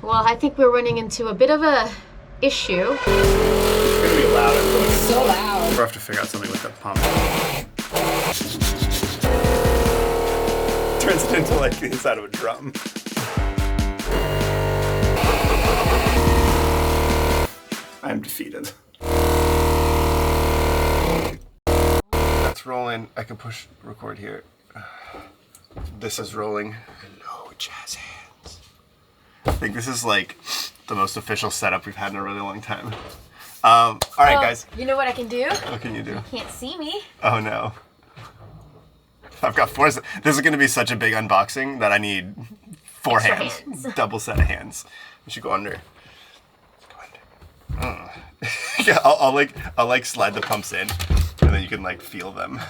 Well, I think we're running into a bit of a issue. It's gonna be loud. So loud. We'll have to figure out something with that pump. Turns it into like the inside of a drum. I'm defeated. That's rolling. I can push record here. This is rolling. Hello, jazz hands. I think this is like the most official setup we've had in a really long time. All right, guys. You know what I can do? What can you do? You can't see me. Oh no. I've got four. This is going to be such a big unboxing that I need four Extra hands. Double set of hands. We should go under. Yeah, I'll like slide the pumps in, and then you can like feel them.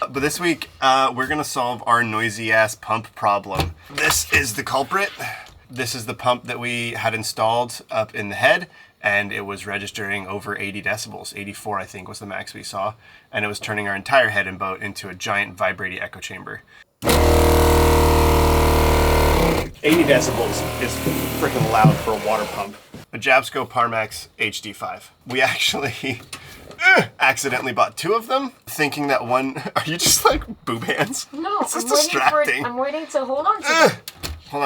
But this week, we're gonna solve our noisy ass pump problem. This is the culprit. This is the pump that we had installed up in the head, and it was registering over 80 decibels. 84, I think, was the max we saw, and it was turning our entire head and boat into a giant vibrating echo chamber. 80 decibels is freaking loud for a water pump. A Jabsco Parmax HD5. We actually accidentally bought two of them, thinking that one... Are you just like boob hands? No, This is distracting. I'm waiting to hold on to it. Hold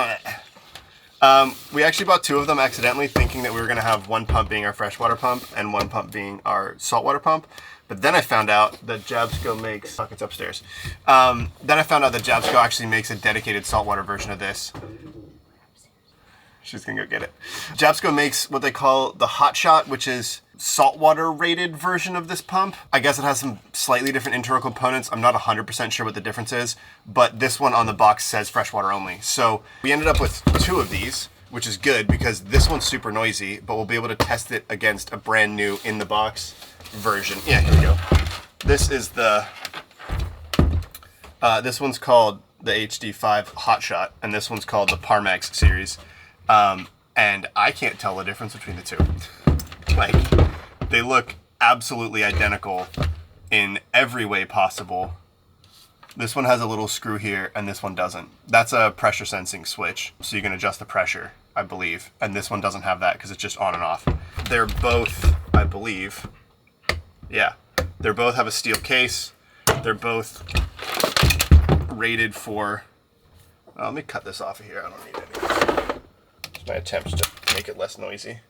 on. We actually bought two of them accidentally, thinking that we were going to have one pump being our freshwater pump and one pump being our saltwater pump. But then I found out that Jabsco makes... Fuck, it's upstairs. Then I found out that Jabsco actually makes a dedicated saltwater version of this. She's gonna go get it. Jabsco makes what they call the Hot Shot, which is saltwater rated version of this pump. I guess it has some slightly different internal components. I'm not 100% sure what the difference is, but this one on the box says freshwater only. So we ended up with two of these, which is good because this one's super noisy, but we'll be able to test it against a brand new in the box version. Yeah, here we go. This is the, this one's called the HD5 Hot Shot, and this one's called the Parmax series. And I can't tell the difference between the two. Like, they look absolutely identical in every way possible. This one has a little screw here, and this one doesn't. That's a pressure sensing switch, so you can adjust the pressure, I believe. And this one doesn't have that because it's just on and off. They're both, I believe, yeah, they both have a steel case. They're both rated for, let me cut this off of here. I don't need any. My attempts to make it less noisy.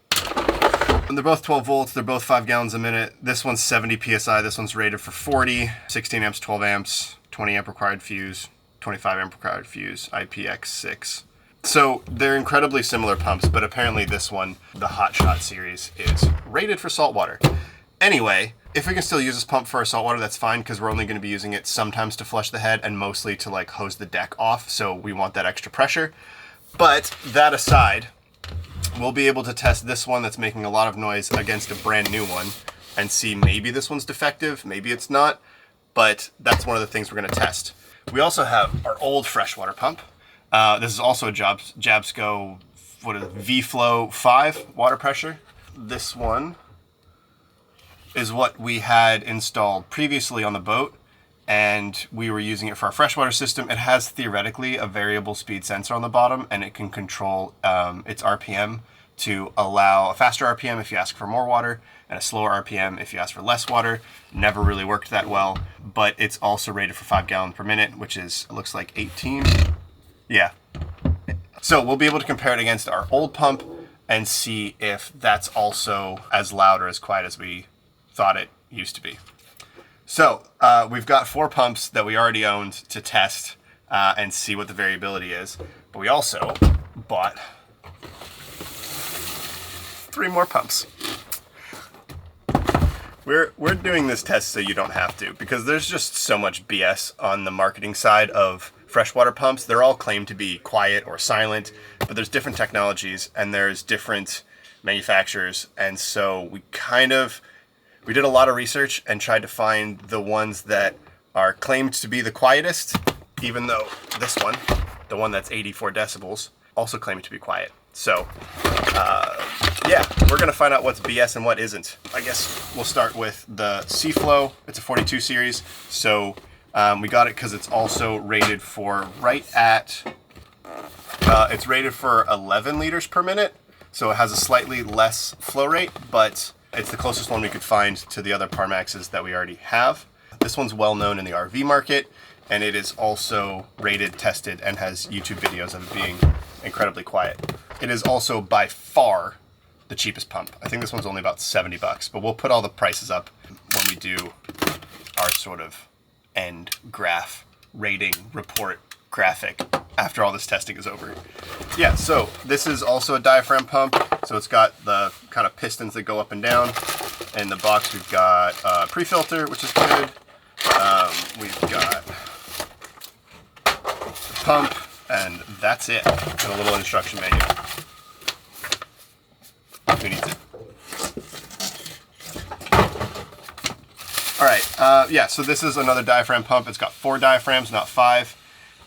And they're both 12 volts, they're both 5 gallons a minute. This one's 70 PSI, this one's rated for 40, 16 amps, 12 amps, 20 amp required fuse, 25 amp required fuse, IPX6. So they're incredibly similar pumps, but apparently this one, the Hot Shot series, is rated for saltwater. Anyway, if we can still use this pump for our saltwater, that's fine, because we're only going to be using it sometimes to flush the head and mostly to like hose the deck off, so we want that extra pressure. But that aside, we'll be able to test this one that's making a lot of noise against a brand new one and see maybe this one's defective, maybe it's not, but that's one of the things we're going to test. We also have our old freshwater pump. This is also a Jabsco, what is it, V-Flow 5 water pressure. This one is what we had installed previously on the boat, and we were using it for our freshwater system. It has theoretically a variable speed sensor on the bottom, and it can control its RPM to allow a faster RPM if you ask for more water, and a slower RPM if you ask for less water. Never really worked that well, but it's also rated for 5 gallons per minute, which is, it looks like 18. Yeah. So we'll be able to compare it against our old pump and see if that's also as loud or as quiet as we thought it used to be. So we've got 4 pumps that we already owned to test and see what the variability is. But we also bought 3 more pumps. We're doing this test so you don't have to, because there's just so much BS on the marketing side of freshwater pumps. They're all claimed to be quiet or silent, but there's different technologies and there's different manufacturers. And so we did a lot of research and tried to find the ones that are claimed to be the quietest, even though this one, the one that's 84 decibels, also claimed to be quiet. So, yeah, we're gonna find out what's BS and what isn't. I guess we'll start with the C-Flow. It's a 42 series, so we got it because it's also rated for right at It's rated for 11 liters per minute, so it has a slightly less flow rate, but it's the closest one we could find to the other Parmaxes that we already have. This one's well known in the RV market, and it is also rated, tested, and has YouTube videos of it being incredibly quiet. It is also by far the cheapest pump. I think this one's only about 70 bucks, but we'll put all the prices up when we do our sort of end graph rating report graphic after all this testing is over. Yeah, so this is also a diaphragm pump. So it's got the kind of pistons that go up and down. In the box, we've got a pre-filter, which is good. We've got the pump, and that's it. And a little instruction manual. Who needs it? All right, yeah, so this is another diaphragm pump. It's got 4 diaphragms, not 5.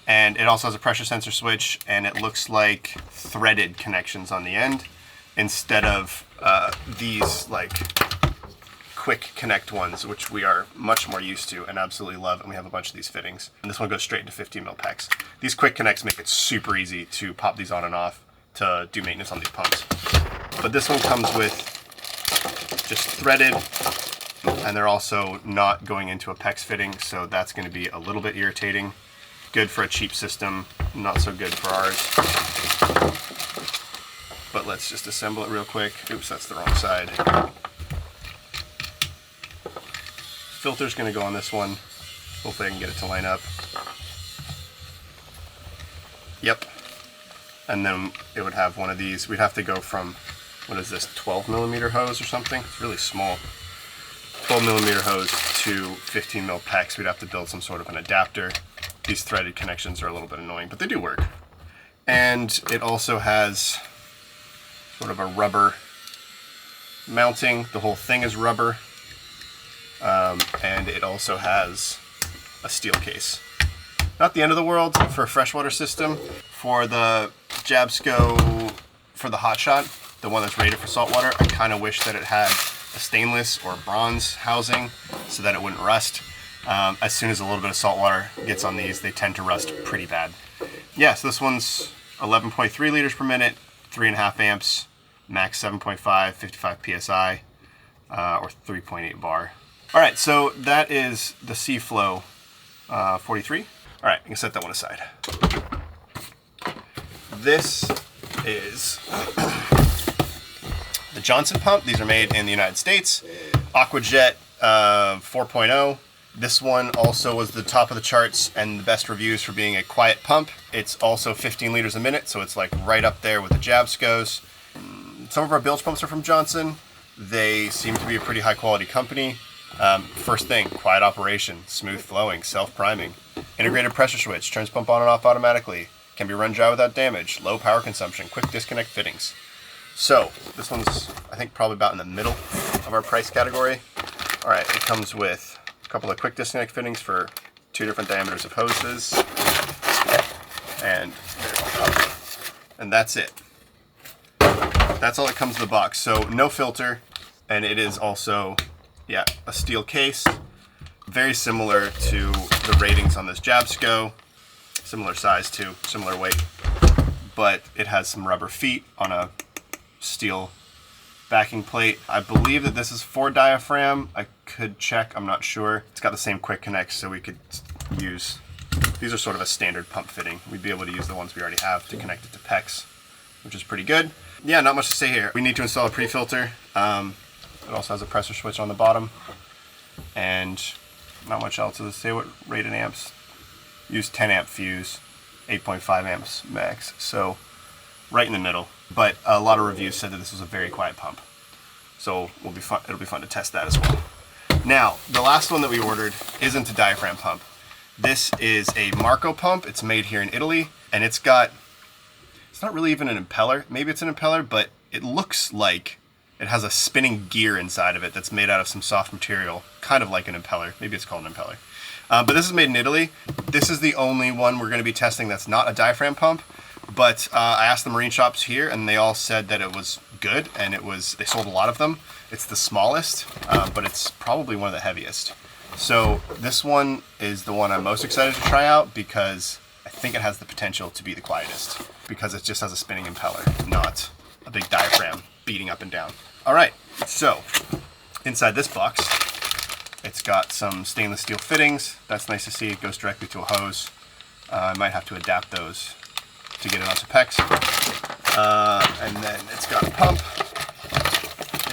And it also has a pressure sensor switch, and it looks like threaded connections on the end instead of these like quick connect ones, which we are much more used to and absolutely love. And we have a bunch of these fittings. And this one goes straight into 15 mil packs. These quick connects make it super easy to pop these on and off to do maintenance on these pumps. But this one comes with just threaded, and they're also not going into a PEX fitting, so that's going to be a little bit irritating. Good for a cheap system, not so good for ours. But let's just assemble it real quick. Oops, that's the wrong side. Filter's going to go on this one. Hopefully I can get it to line up. Yep. And then it would have one of these. We'd have to go from, what is this, 12 millimeter hose or something? It's really small. 12 millimeter hose to 15 mil PEX. We'd have to build some sort of an adapter. These threaded connections are a little bit annoying, but they do work. And it also has sort of a rubber mounting. The whole thing is rubber. And it also has a steel case. Not the end of the world for a freshwater system. For the Jabsco, for the Hot Shot, the one that's rated for saltwater, I kind of wish that it had a stainless or bronze housing so that it wouldn't rust. As soon as a little bit of salt water gets on these, they tend to rust pretty bad. Yeah, so this one's 11.3 liters per minute, 3.5 amps, max 7.5, 55 psi, or 3.8 bar. All right, so that is the Seaflow 43. All right, you can set that one aside. This is the Johnson pump. These are made in the United States. Aquajet 4.0. This one also was the top of the charts and the best reviews for being a quiet pump. It's also 15 liters a minute, so it's like right up there with the Jabscos. Some of our bilge pumps are from Johnson. They seem to be a pretty high quality company. First thing, quiet operation, smooth flowing, self-priming. Integrated pressure switch, turns pump on and off automatically. Can be run dry without damage. Low power consumption, quick disconnect fittings. So, this one's, I think, probably about in the middle of our price category. All right, it comes with a couple of quick disconnect fittings for 2 different diameters of hoses. And that's it. That's all that comes in the box. So, no filter, and it is also, yeah, a steel case. Very similar to the ratings on this Jabsco. Similar size too, similar weight. But it has some rubber feet on a steel backing plate. I believe that this is 4 diaphragm. I could check, I'm not sure. It's got the same quick connects, so we could use, these are sort of a standard pump fitting. We'd be able to use the ones we already have to connect it to PEX, which is pretty good. Yeah, not much to say here. We need to install a pre-filter. It also has a pressure switch on the bottom. And not much else to say. What rated amps? Use 10 amp fuse, 8.5 amps max. So right in the middle. But a lot of reviews said that this was a very quiet pump. So it'll be fun to test that as well. Now, the last one that we ordered isn't a diaphragm pump. This is a Marco pump. It's made here in Italy, and it's not really even an impeller. Maybe it's an impeller, but it looks like it has a spinning gear inside of it that's made out of some soft material, kind of like an impeller. Maybe it's called an impeller. But this is made in Italy. This is the only one we're going to be testing that's not a diaphragm pump. But I asked the marine shops here, and they all said that it was good, and they sold a lot of them. It's the smallest, but it's probably one of the heaviest. So this one is the one I'm most excited to try out because I think it has the potential to be the quietest because it just has a spinning impeller, not a big diaphragm beating up and down. All right, so inside this box, it's got some stainless steel fittings. That's nice to see. It goes directly to a hose. I might have to adapt those to get it onto PEX. And then it's got a pump.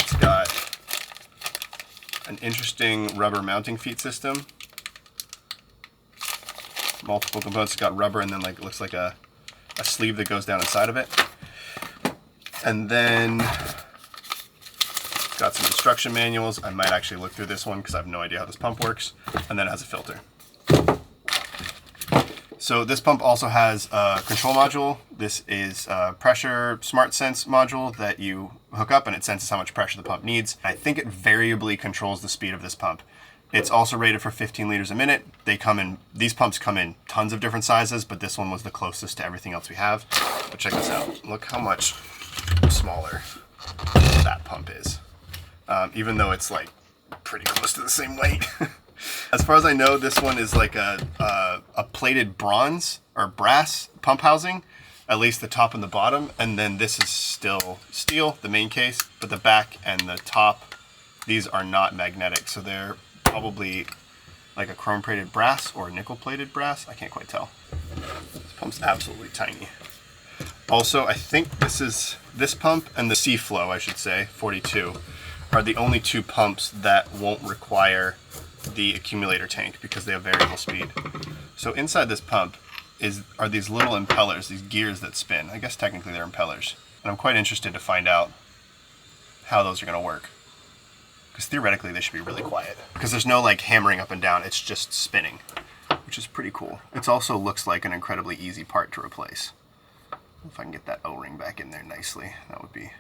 It's got an interesting rubber mounting feet system. Multiple components. It's got rubber and then like it looks like a sleeve that goes down inside of it. And then it's got some instruction manuals. I might actually look through this one because I have no idea how this pump works. And then it has a filter. So this pump also has a control module. This is a pressure smart sense module that you hook up and it senses how much pressure the pump needs. I think it variably controls the speed of this pump. It's also rated for 15 liters a minute. These pumps come in tons of different sizes, but this one was the closest to everything else we have. But check this out. Look how much smaller that pump is. Even though it's like pretty close to the same weight. As far as I know, this one is like a plated bronze or brass pump housing, at least the top and the bottom. And then this is still steel, the main case, but the back and the top, these are not magnetic. So they're probably like a chrome plated brass or nickel plated brass. I can't quite tell. This pump's absolutely tiny. Also, I think this pump and the Seaflow, I should say, 42, are the only two pumps that won't require the accumulator tank because they have variable speed. So inside this pump are these little impellers, these gears that spin. I guess technically they're impellers. And I'm quite interested to find out how those are going to work. Because theoretically they should be really quiet. Because there's no like hammering up and down, it's just spinning, which is pretty cool. It also looks like an incredibly easy part to replace. If I can get that O-ring back in there nicely, that would be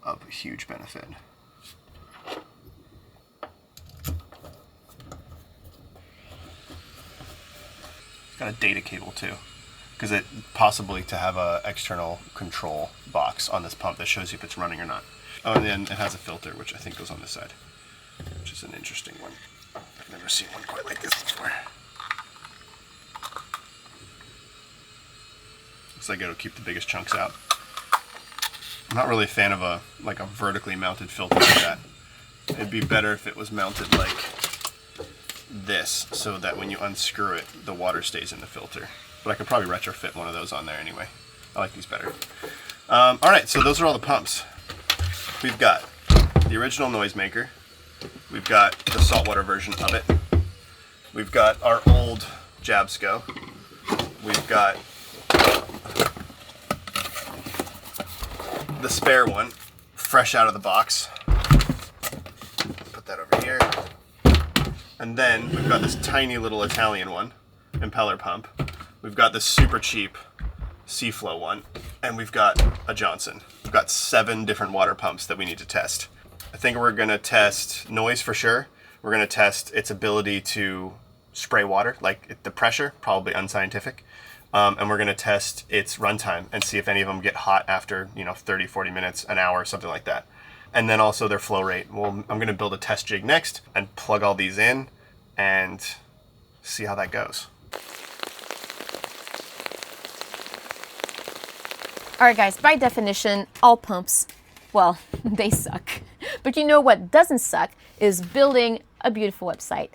of a huge benefit. It's got a data cable too, because it possibly to have a external control box on this pump that shows you if it's running or not. Oh, and then it has a filter, which I think goes on this side, which is an interesting one. I've never seen one quite like this before. Looks like it'll keep the biggest chunks out. I'm not really a fan of a vertically mounted filter like that. It'd be better if it was mounted like this, so that when you unscrew it, the water stays in the filter. But I could probably retrofit one of those on there anyway. I like these better. All right, so those are all the pumps. We've got the original noisemaker. We've got the saltwater version of it. We've got our old Jabsco. We've got the spare one, fresh out of the box. Put that over here. And then we've got this tiny little Italian one, impeller pump. We've got this super cheap Seaflow one, and we've got a Johnson. We've got 7 different water pumps that we need to test. I think we're gonna test noise for sure. We're gonna test its ability to spray water, like the pressure, probably unscientific. And we're gonna test its runtime and see if any of them get hot after 30, 40 minutes, an hour, something like that. And then also their flow rate. Well, I'm gonna build a test jig next and plug all these in and see how that goes. All right, guys, by definition, all pumps, well, they suck. But you know what doesn't suck is building a beautiful website.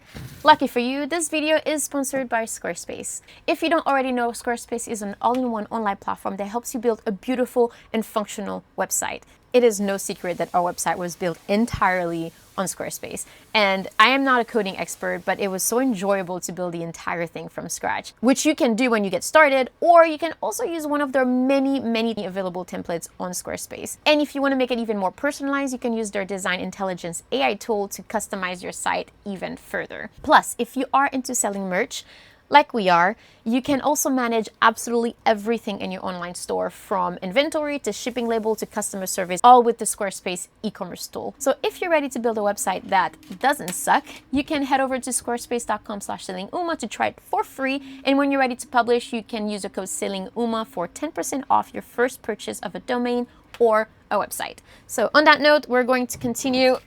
Lucky for you, this video is sponsored by Squarespace. If you don't already know, Squarespace is an all-in-one online platform that helps you build a beautiful and functional website. It is no secret that our website was built entirely on Squarespace. And I am not a coding expert, but it was so enjoyable to build the entire thing from scratch, which you can do when you get started, or you can also use one of their many available templates on Squarespace. And if you want to make it even more personalized, you can use their Design Intelligence AI tool to customize your site even further. Plus, if you are into selling merch, like we are, you can also manage absolutely everything in your online store, from inventory to shipping label to customer service, all with the Squarespace e-commerce tool. So if you're ready to build a website that doesn't suck, you can head over to squarespace.com/SailingUma to try it for free. And when you're ready to publish, you can use the code SailingUma for 10% off your first purchase of a domain or a website. So on that note, we're going to continue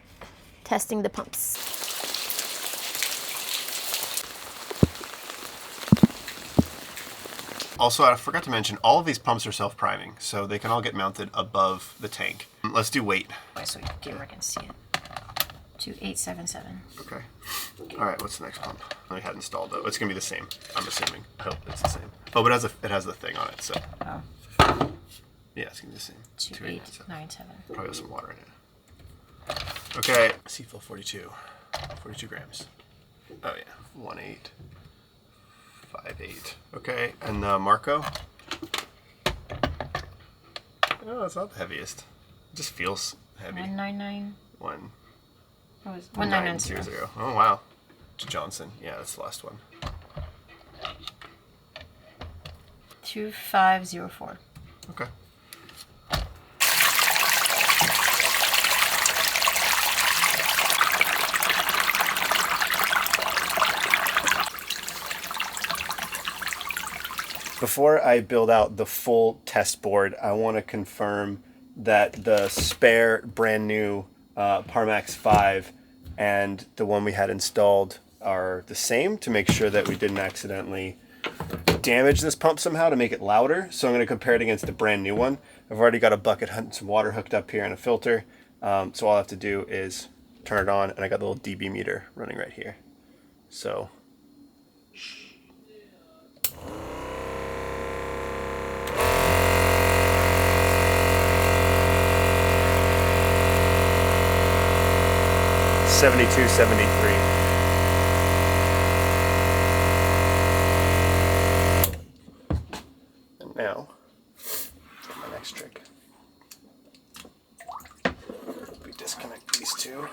testing the pumps. Also, I forgot to mention, all of these pumps are self-priming, so they can all get mounted above the tank. Let's do weight. So the camera can see it. 2877. Okay. All right, what's the next pump? I had installed though. It's gonna be the same, I'm assuming. I hope it's the same. Oh, but it has the thing on it, so. Oh. Yeah, it's gonna be the same. 2897. Probably have some water in it. Okay, C-fill 42. 42 grams. Oh yeah, 1858. Okay, and Marco? Oh, it's not the heaviest. It just feels heavy. 199. One. What was 1990? Oh wow. Johnson. Yeah, that's the last one. 2504. Okay. Before I build out the full test board, I want to confirm that the spare brand new Parmax 5 and the one we had installed are the same, to make sure that we didn't accidentally damage this pump somehow to make it louder. So I'm going to compare it against the brand new one. I've already got a bucket and some water hooked up here and a filter. So all I have to do is turn it on, and I got the little dB meter running right here. So $72.73. And now, my next trick. We disconnect these two.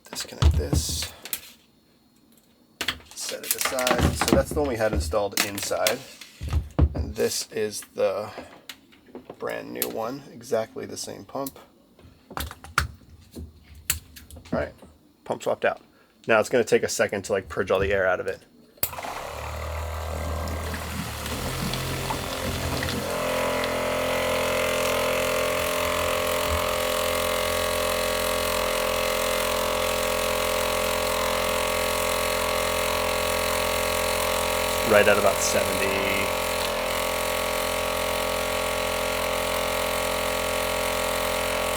Disconnect this. Set it aside. So that's the one we had installed inside. And this is the brand new one, exactly the same pump. All right, pump swapped out. Now it's going to take a second to like purge all the air out of it. Right at about 70.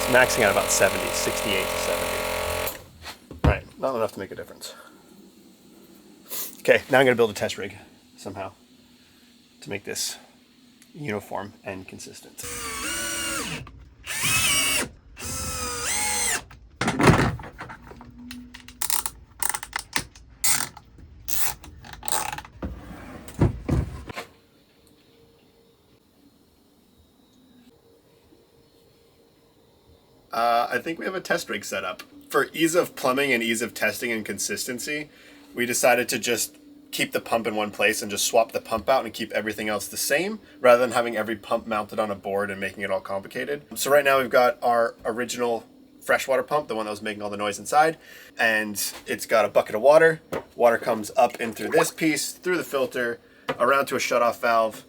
Maxing out about 70, 68 to 70. Right, not enough to make a difference. Okay, now I'm going to build a test rig somehow to make this uniform and consistent. I think we have a test rig set up. For ease of plumbing and ease of testing and consistency, we decided to just keep the pump in one place and just swap the pump out and keep everything else the same, rather than having every pump mounted on a board and making it all complicated. So right now we've got our original freshwater pump, the one that was making all the noise inside, and it's got a bucket of water. Water comes up in through this piece, through the filter, around to a shutoff valve,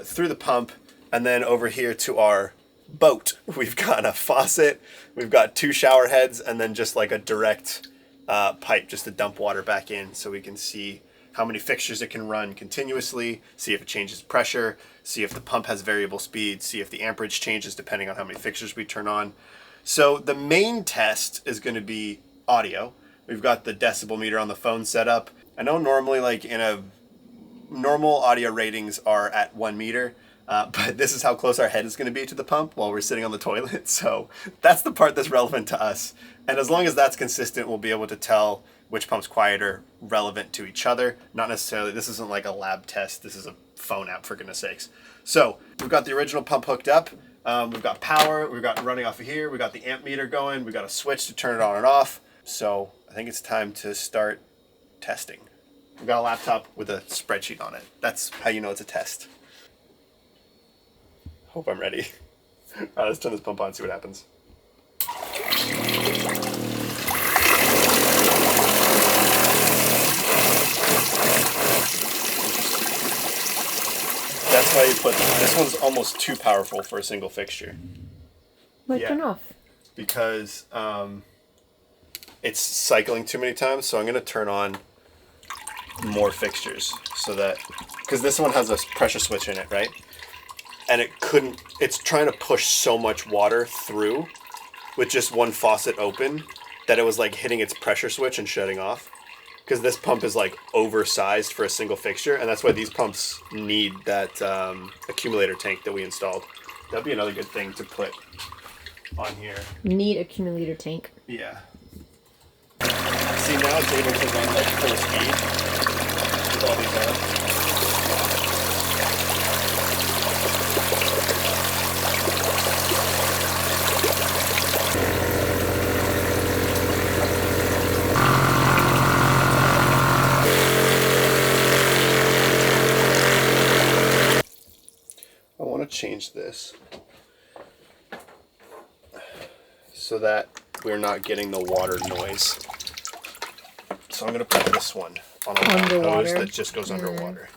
through the pump, and then over here to our boat. We've got a faucet, we've got two shower heads, and then just like a direct pipe just to dump water back in, so we can see how many fixtures it can run continuously, see if it changes pressure, see if the pump has variable speed, see if the amperage changes depending on how many fixtures we turn on. So the main test is going to be audio. We've got the decibel meter on the phone set up. I know normally like in a normal audio ratings are at 1 meter. But this is how close our head is going to be to the pump while we're sitting on the toilet. So that's the part that's relevant to us. And as long as that's consistent, we'll be able to tell which pump's quieter, relevant to each other. Not necessarily, this isn't like a lab test. This is a phone app, for goodness sakes. So we've got the original pump hooked up. We've got power. We've got running off of here. We've got the amp meter going. We've got a switch to turn it on and off. So I think it's time to start testing. We've got a laptop with a spreadsheet on it. That's how you know it's a test. Hope I'm ready. All right, let's turn this pump on and see what happens. That's why you put this one's almost too powerful for a single fixture. Wait, turn off. Because it's cycling too many times, so I'm going to turn on more fixtures so that, because this one has a pressure switch in it, right? And it's trying to push so much water through with just one faucet open that it was like hitting its pressure switch and shutting off. Because this pump is like oversized for a single fixture, and that's why these pumps need that accumulator tank that we installed. That'd be another good thing to put on here. Need accumulator tank. Yeah. See, now it's able to run like full speed with all these on. I want to change this so that we're not getting the water noise. So I'm going to put this one on a long hose that just goes underwater.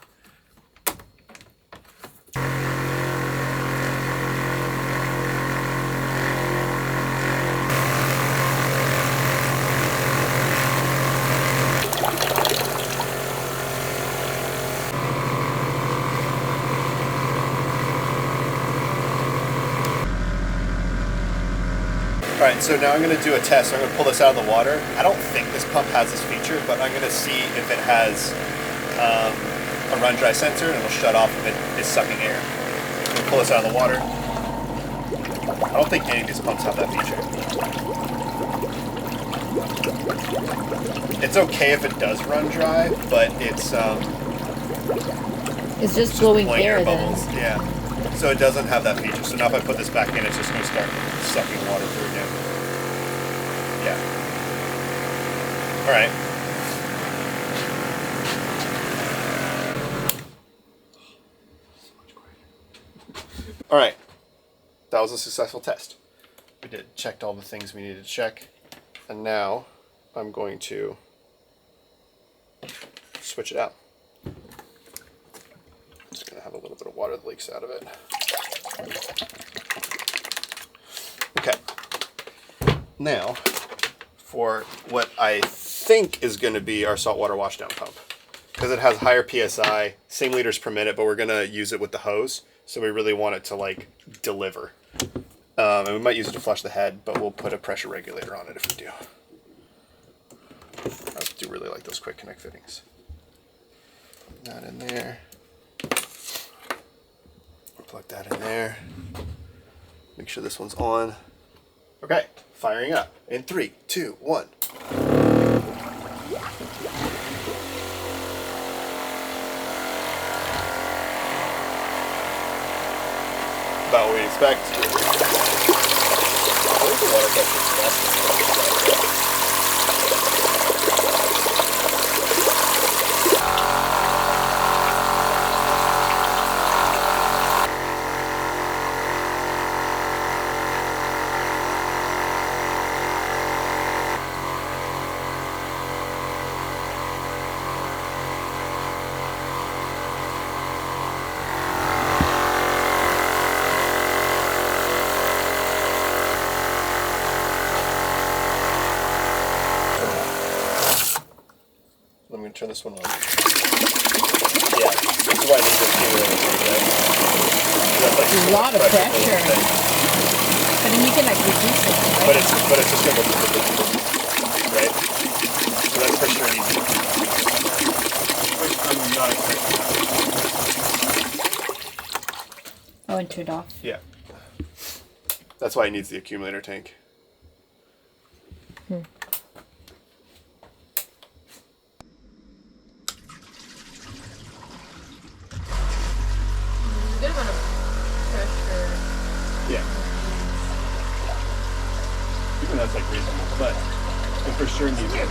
Alright, so now I'm going to do a test. I'm going to pull this out of the water. I don't think this pump has this feature, but I'm going to see if it has a run dry sensor, and it'll shut off if it is sucking air. I'm going to pull this out of the water. I don't think any of these pumps have that feature. It's okay if it does run dry, but it's just blowing air bubbles. Then. Yeah. So it doesn't have that feature. So now if I put this back in, it's just going to start sucking water through again. Yeah. All right. All right. That was a successful test. We checked all the things we needed to check. And now I'm going to switch it out. Just going to have a little bit of water that leaks out of it. Okay. Now, for what I think is going to be our saltwater washdown pump. Because it has higher PSI, same liters per minute, but we're going to use it with the hose. So we really want it to, like, deliver. And we might use it to flush the head, but we'll put a pressure regulator on it if we do. I do really like those quick connect fittings. Put that in there. Plug that in there. Make sure this one's on. Okay, firing up in 3, 2, 1. About what we expect. I think the water pressure is less than I'm going to turn this one on. Yeah, this is why I need to accumulate it. Like a lot of pressure. But then you can like reduce it, right? But it's just going to go right? So that's for sure easy. Which I'm not expecting. Oh, and turn it off. Yeah. That's why it needs the accumulator tank. Good amount of pressure. Yeah. Even that's like reasonable, but it for sure needs it.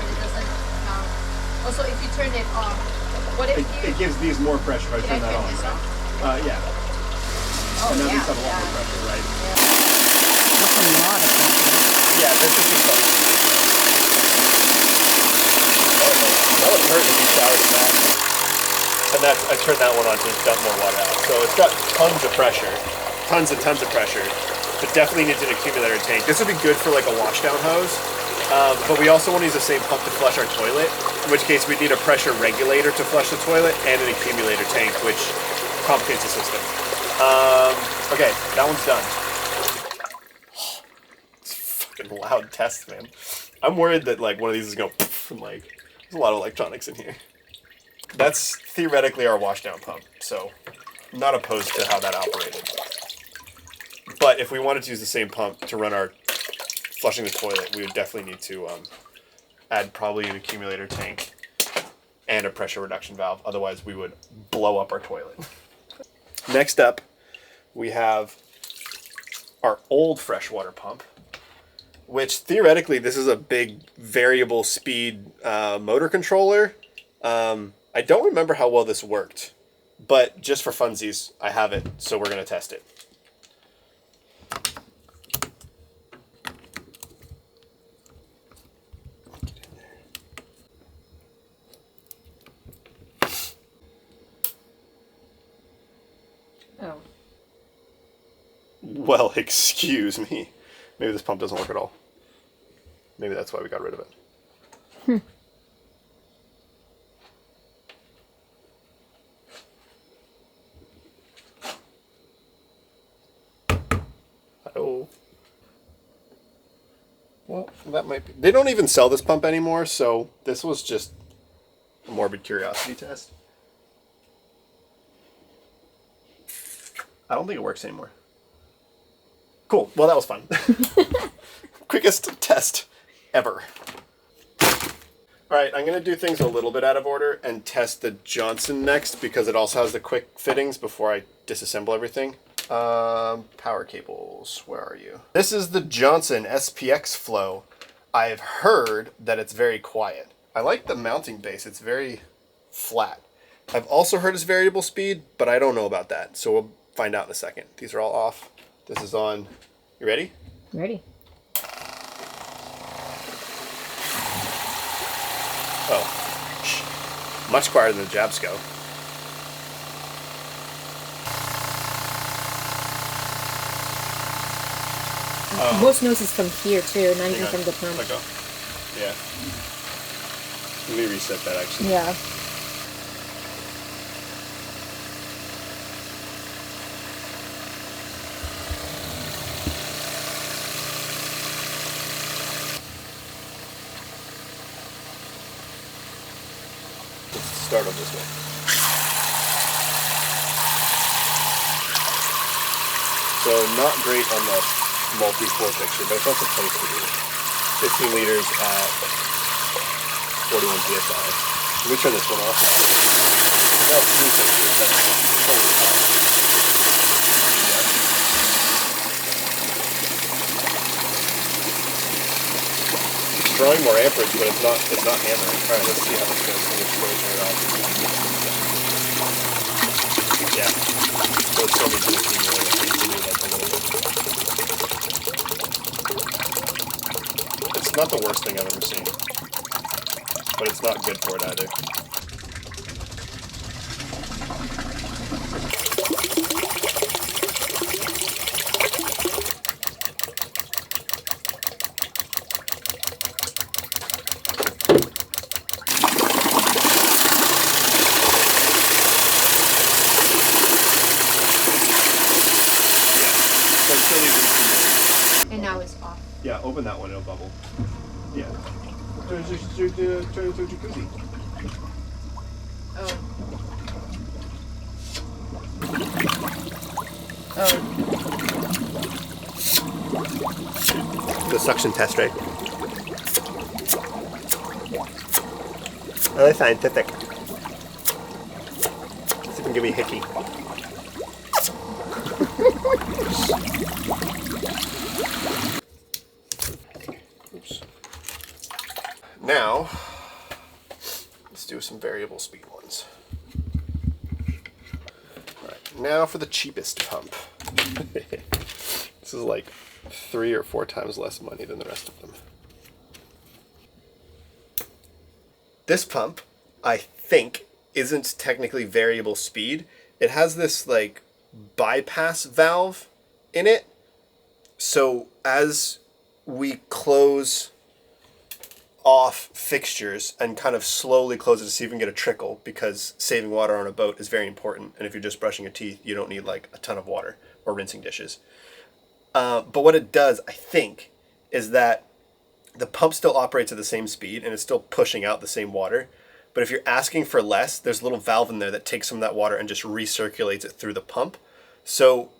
Also, if you turn it off, what if It gives these more pressure if I turn that on, right? Yeah. Oh, and now yeah, these have a lot more pressure, right? That's a lot of pressure. Yeah, this is just like... That would hurt if you showered in that. And I turned that one on to dump more water out. So it's got tons of pressure. Tons and tons of pressure. But definitely needs an accumulator tank. This would be good for like a washdown hose. But we also want to use the same pump to flush our toilet, in which case we'd need a pressure regulator to flush the toilet and an accumulator tank, which complicates the system. Okay, that one's done. It's a fucking loud test, man. I'm worried that like one of these is going to and like there's a lot of electronics in here. That's theoretically our washdown pump, so I'm not opposed to how that operated. But if we wanted to use the same pump to run our flushing the toilet, we would definitely need to add probably an accumulator tank and a pressure reduction valve. Otherwise, we would blow up our toilet. Next up, we have our old freshwater pump, which theoretically this is a big variable speed motor controller. I don't remember how well this worked, but just for funsies, I have it, so we're going to test it. Oh. Well, excuse me. Maybe this pump doesn't work at all. Maybe that's why we got rid of it. Oh. Well, that might be... They don't even sell this pump anymore, so this was just a morbid curiosity test. I don't think it works anymore. Cool. Well, that was fun. Quickest test ever. All right, I'm going to do things a little bit out of order and test the Johnson next because it also has the quick fittings before I disassemble everything. Power cables, where are you? This is the Johnson SPX Flow. I've heard that it's very quiet. I like the mounting base. It's very flat. I've also heard it's variable speed, but I don't know about that. So we'll find out in a second. These are all off. This is on. You ready? Ready. Oh, shh. Much quieter than the Jabsco. Most noise is from here too, not even Hang on. from the pump. Let go. Yeah. Let me reset that actually. Yeah. Let's start on this one. So not great on the multi-floor picture, but it's also supposed to be 15 liters at 41 psi. Let me turn this one off. Now screen pictures, that's totally tough. It's drawing more amperage, but it's not hammering. All right, let's see how this goes. Let me just turn it off. Yeah, so it's still needs to accumulate. I need to do like a little bit. It's not the worst thing I've ever seen, but it's not good for it either. So it still needs to accumulate. And now it's off. Yeah, open that one, it'll bubble. Yeah. Turn it into a jacuzzi. Oh. Oh. The suction test, right? Really scientific. See if you can give me a hickey. Oops. Now, let's do some variable speed ones. Alright, now for the cheapest pump. This is like 3 or 4 times less money than the rest of them. This pump, I think, isn't technically variable speed. It has this like bypass valve in it. So as we close off fixtures and kind of slowly close it to see if you can get a trickle, because saving water on a boat is very important. And if you're just brushing your teeth, you don't need like a ton of water or rinsing dishes. But what it does, I think, is that the pump still operates at the same speed and it's still pushing out the same water. But if you're asking for less, there's a little valve in there that takes some of that water and just recirculates it through the pump. So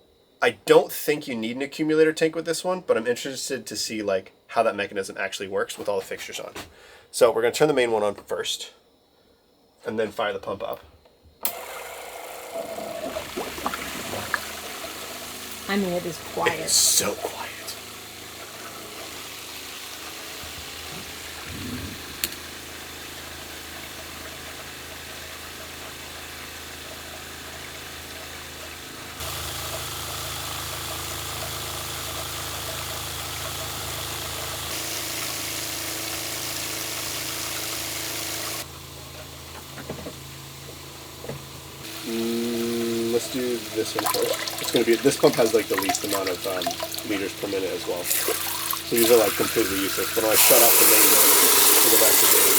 I don't think you need an accumulator tank with this one, but I'm interested to see like how that mechanism actually works with all the fixtures on. So we're going to turn the main one on first and then fire the pump up. I mean, it is quiet. It's so quiet. Let's do this one first. It's going to be, this pump has like the least amount of liters per minute as well. So these are like completely useless. But when I shut off the main one, it'll go back to being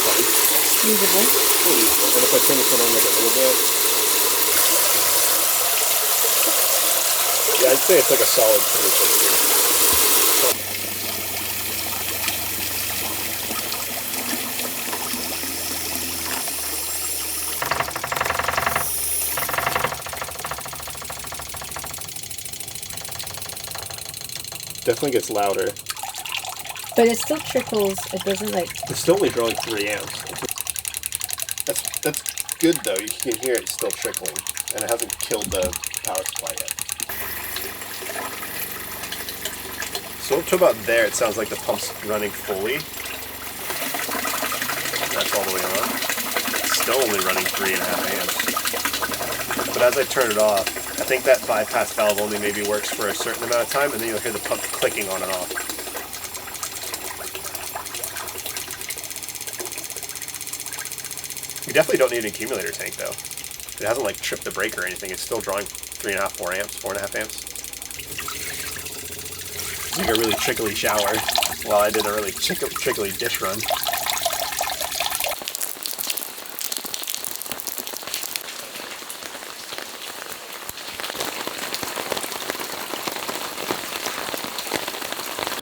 fun. Usable. Still useful. And if I turn this one on like a little bit, yeah, I'd say it's like a solid 20 liters. Definitely gets louder. But it still trickles. It doesn't like. It's still only drawing 3 amps. That's good though. You can hear it still trickling, and it hasn't killed the power supply yet. So up to about there, it sounds like the pump's running fully. That's all the way on. It's still only running 3.5 amps. But as I turn it off, I think that bypass valve only maybe works for a certain amount of time, and then you'll hear the pump clicking on and off. You definitely don't need an accumulator tank though. It hasn't like tripped the brake or anything. It's still drawing 3.5, 4 amps, 4.5 amps. It's like a really trickly shower while I did a really trickly dish run.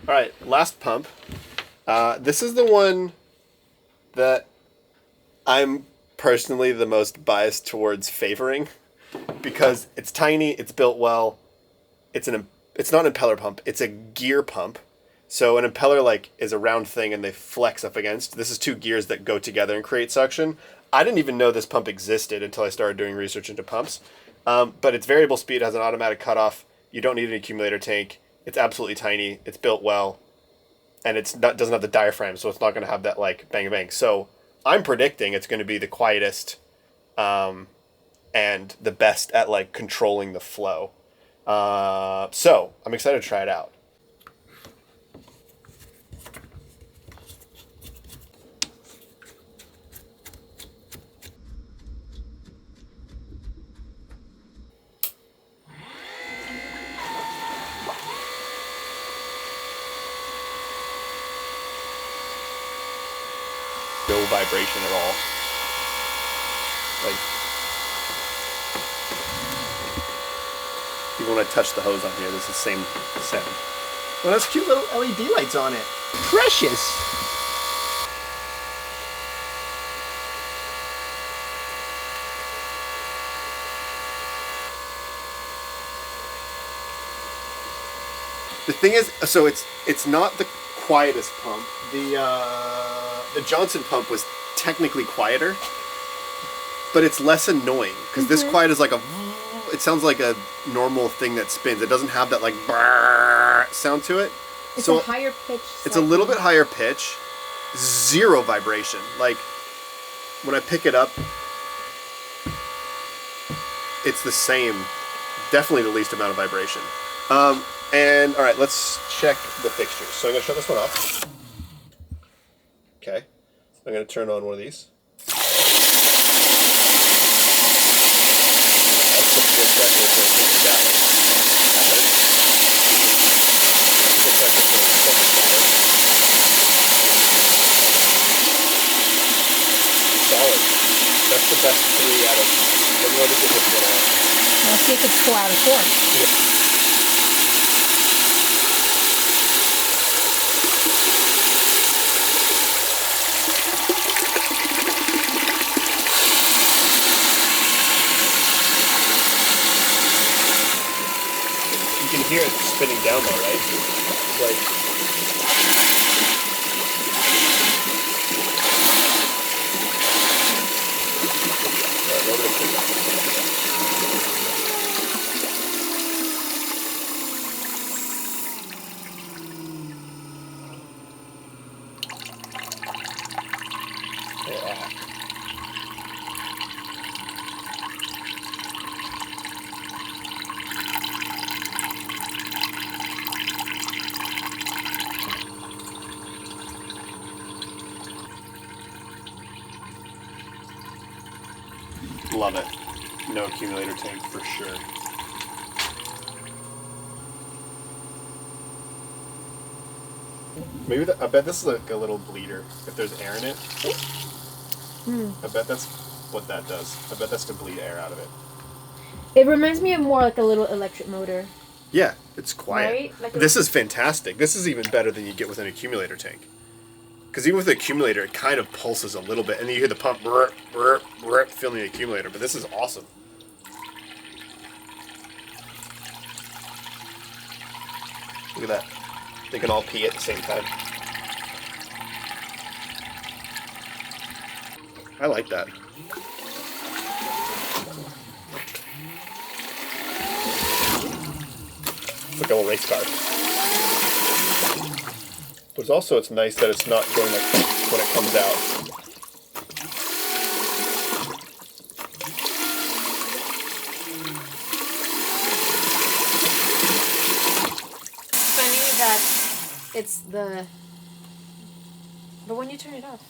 All right, last pump. This is the one that I'm personally the most biased towards favoring because it's tiny, it's built well, it's not an impeller pump, it's a gear pump. So an impeller like is a round thing and they flex up against. This is 2 gears that go together and create suction. I didn't even know this pump existed until I started doing research into pumps. But it's variable speed, has an automatic cutoff. You don't need an accumulator tank. It's absolutely tiny. It's built well, and doesn't have the diaphragm, so it's not going to have that like bang bang. So I'm predicting it's going to be the quietest, and the best at like controlling the flow. So I'm excited to try it out. No vibration at all. Like, even when I touch the hose on here, this is the same sound. Well, that's cute little LED lights on it. Precious. The thing is, so it's not the quietest pump. The Johnson pump was technically quieter, but it's less annoying because this quiet is like it sounds like a normal thing that spins. It doesn't have that like brrr sound to it. It's so a higher pitch. it's a little bit higher pitch, 0 vibration. Like when I pick it up, it's the same, definitely the least amount of vibration. And all right, let's check the fixtures. So I'm gonna shut this one off. Okay, I'm going to turn on one of these. solid. That's the best 3 out of. What is it? Let's see if it's 4 out of 4. You can hear it spinning down though, right? Like. Love it. No accumulator tank for sure. Maybe I bet this is like a little bleeder if there's air in it. I bet that's what that does. I bet that's to bleed air out of it. It reminds me of more like a little electric motor. Yeah, it's quiet. Right? Like This is fantastic. This is even better than you get with an accumulator tank. Because even with the accumulator, it kind of pulses a little bit, and then you hear the pump brr, brr, brr, filling the accumulator. But this is awesome. Look at that. They can all pee at the same time. I like that. It's like a little race car. But it's nice that it's not going like when it comes out. Funny that it's the. But when you turn it off,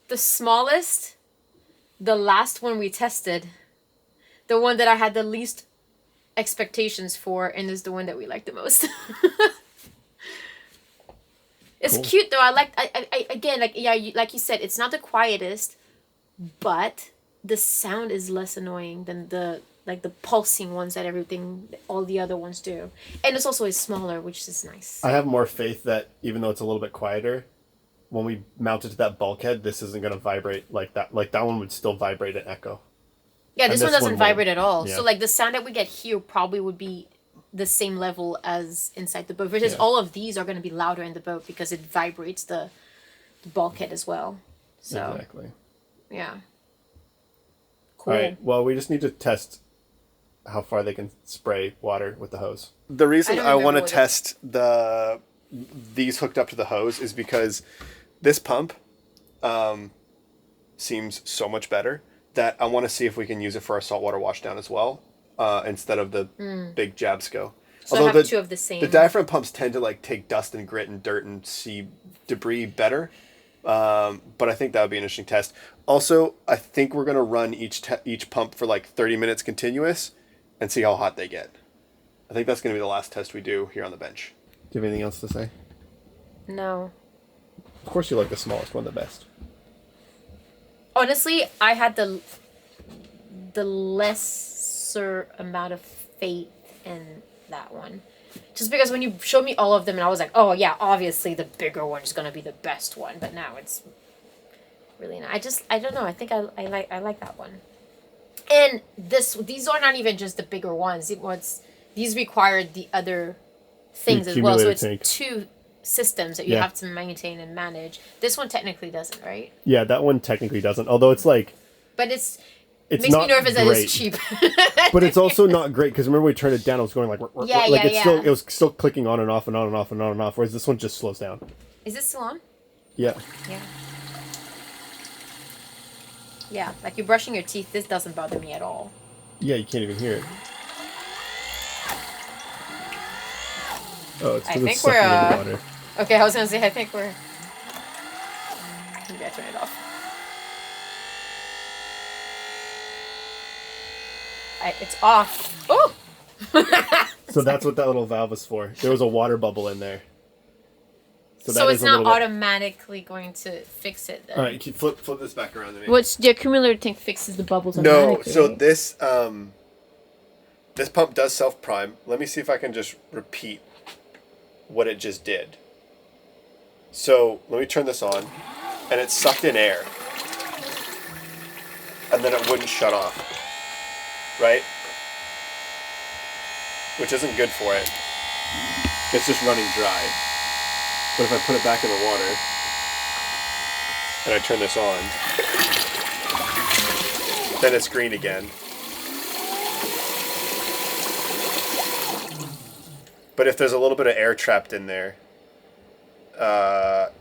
the smallest, the last one we tested, the one that I had the least expectations for, and is the one that we like the most. It's Cool. cute though. I again, like, yeah, like you said, it's not the quietest, but the sound is less annoying than the pulsing ones that all the other ones do, and it's also smaller, which is nice. I have more faith that even though it's a little bit quieter, when we mount it to that bulkhead, this isn't going to vibrate like that. Like that one would still vibrate and echo. Yeah, this And one this doesn't one won't. vibrate at all. Yeah. So like the sound that we get here probably would be the same level as inside the boat. Versus Yeah. all of these are going to be louder in the boat because it vibrates the bulkhead as well. So Exactly. yeah. Cool. All right. Well, we just need to test how far they can spray water with the hose. The reason I don't I want to remember what test these hooked up to the hose is because this pump seems so much better that I want to see if we can use it for our saltwater washdown as well, instead of the big Jabsco. So I have two of the same. The diaphragm pumps tend to like take dust and grit and dirt and sea debris better. But I think that would be an interesting test. Also, I think we're going to run each pump for like 30 minutes continuous and see how hot they get. I think that's going to be the last test we do here on the bench. Do you have anything else to say? No. Of course you like the smallest one the best. Honestly, I had the lesser amount of faith in that one. Just because when you showed me all of them and I was like, oh yeah, obviously the bigger one is gonna be the best one, but now it's really not. I don't know, I think I like that one. And these are not even just the bigger ones. These required the other things as well. So it's Accumulator tank. two systems that you Yeah. have to maintain and manage. This one technically doesn't, right? Yeah, that one technically doesn't. Although it's like But it it's makes not me nervous that great. it's cheap. But it's also not great because remember we turned it down. It was going like Yeah, like yeah, it's still yeah. it was still clicking on and off and on and off and on and off. Whereas this one just slows down. Is this still on? Yeah. Yeah. Yeah, like you're brushing your teeth. This doesn't bother me at all. Yeah, you can't even hear it. Oh, it's I because think it's sucking we're, in the water. Okay, I was gonna say I think we're. Maybe I turn it off. It's off. Oh. So that's what that little valve is for. There was a water bubble in there. So, So it's not automatically going to fix it then. All right, flip this back around to me. Which the accumulator tank fixes the bubbles No, automatically. so right? this pump does self-prime. Let me see if I can just repeat what it just did. So let me turn this on, and it sucked in air, and then it wouldn't shut off, right? Which isn't good for it. It's just running dry. But if I put it back in the water, and I turn this on, then it's green again. But if there's a little bit of air trapped in there,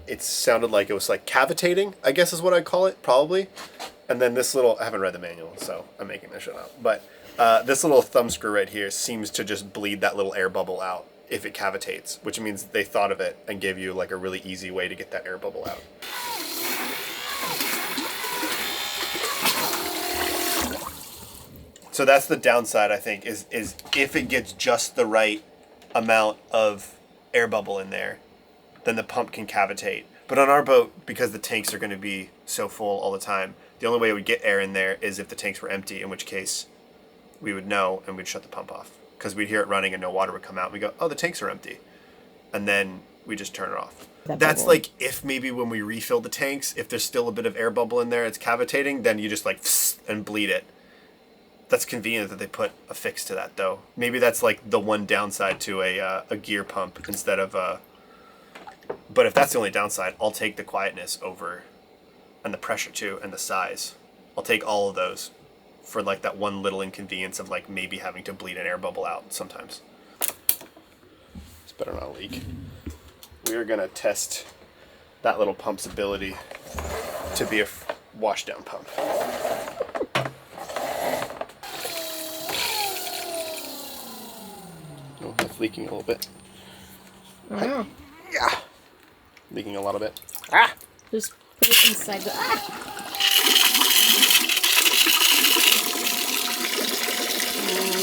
it sounded like it was like cavitating, I guess is what I'd call it, probably. And then this little, I haven't read the manual, so I'm making this shit up. But this little thumb screw right here seems to just bleed that little air bubble out if it cavitates, which means they thought of it and gave you like a really easy way to get that air bubble out. So that's the downside, I think, is if it gets just the right amount of air bubble in there, then the pump can cavitate. But on our boat, because the tanks are going to be so full all the time, the only way it would get air in there is if the tanks were empty, in which case we would know and we'd shut the pump off. Because we'd hear it running and no water would come out. We go, oh, the tanks are empty. And then we just turn it off. That's bubble. Like if maybe when we refill the tanks, if there's still a bit of air bubble in there, it's cavitating, then you just like and bleed it. That's convenient that they put a fix to that, though. Maybe that's like the one downside to a gear pump instead of a... But if that's the only downside, I'll take the quietness over, and the pressure too, and the size. I'll take all of those for like that one little inconvenience of like maybe having to bleed an air bubble out sometimes. It's better not leak. We are gonna test that little pump's ability to be a washdown pump. Oh, that's leaking a little bit. Oh. Yeah. Leaking a lot of it. Ah! Just put it inside the...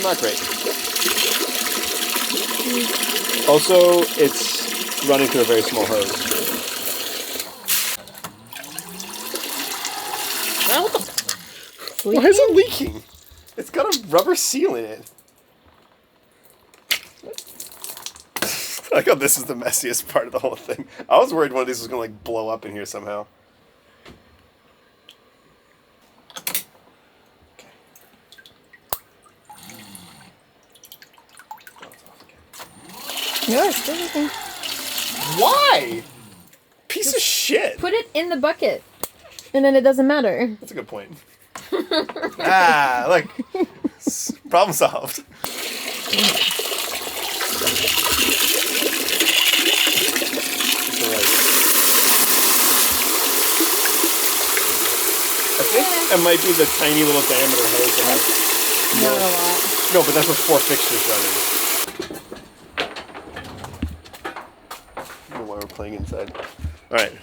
Not great. Also, it's running through a very small hose. Why is it leaking? It's got a rubber seal in it. I thought this is the messiest part of the whole thing. I was worried one of these was gonna like blow up in here somehow. No, it's still leaking. Why? Piece of shit. Put it in the bucket, and then it doesn't matter. That's a good point. Ah, look. Problem solved. I think it might be the tiny little diameter hose that has... Not a lot. No, but that's with 4 fixtures running. I don't know why we're playing inside. Alright.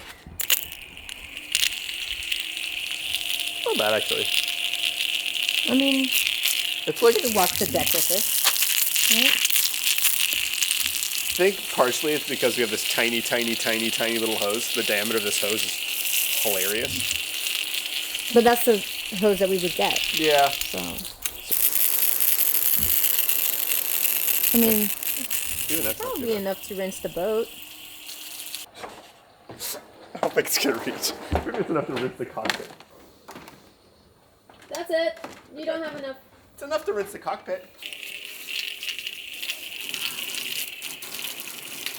Not bad, actually. I mean, It's like... you could walk the deck with it. Right? I think partially it's because we have this tiny little hose. The diameter of this hose is hilarious. But that's the hose that we would get. Yeah. So, I mean, Dude, that's not that'll too be bad. enough to rinse the boat. I don't think it's gonna reach. Maybe it's enough to rinse the cockpit. That's it. You don't have enough. It's enough to rinse the cockpit.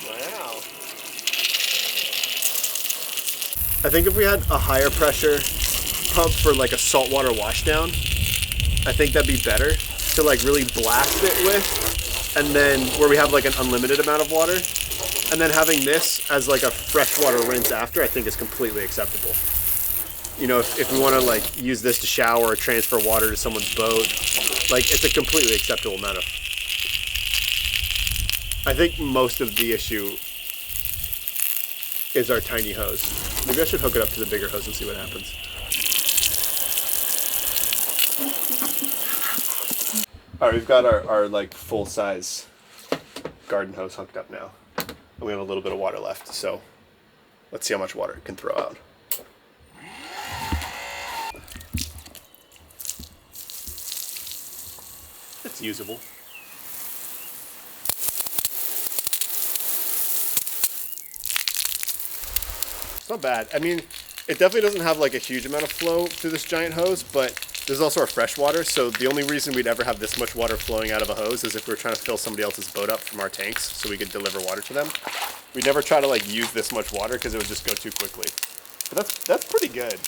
Wow. I think if we had a higher pressure pump for like a saltwater washdown, I think that'd be better to like really blast it with, and then where we have like an unlimited amount of water, and then having this as like a freshwater rinse after, I think is completely acceptable. You know, if we want to like use this to shower or transfer water to someone's boat, like it's a completely acceptable amount of... I think most of the issue is our tiny hose. Maybe I should hook it up to the bigger hose and see what happens. Alright, we've got our like full-size garden hose hooked up now. And we have a little bit of water left, so Let's see how much water it can throw out. It's usable. It's not bad. I mean, it definitely doesn't have like a huge amount of flow through this giant hose, but this is also our fresh water, so the only reason we'd ever have this much water flowing out of a hose is if we were trying to fill somebody else's boat up from our tanks so we could deliver water to them. We'd never try to like use this much water because it would just go too quickly. But that's pretty good.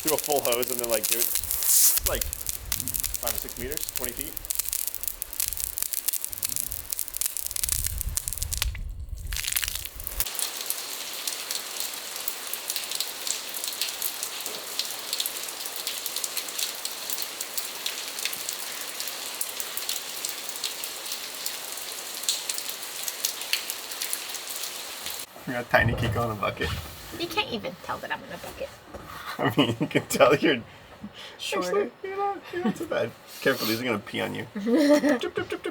Do a full hose and then like do it like 5 or 6 meters, 20 feet. We got tiny Kiko in a bucket. You can't even tell that I'm in a bucket. I mean, you can tell you're Shorter. you're not too bad. Careful, these are gonna pee on you.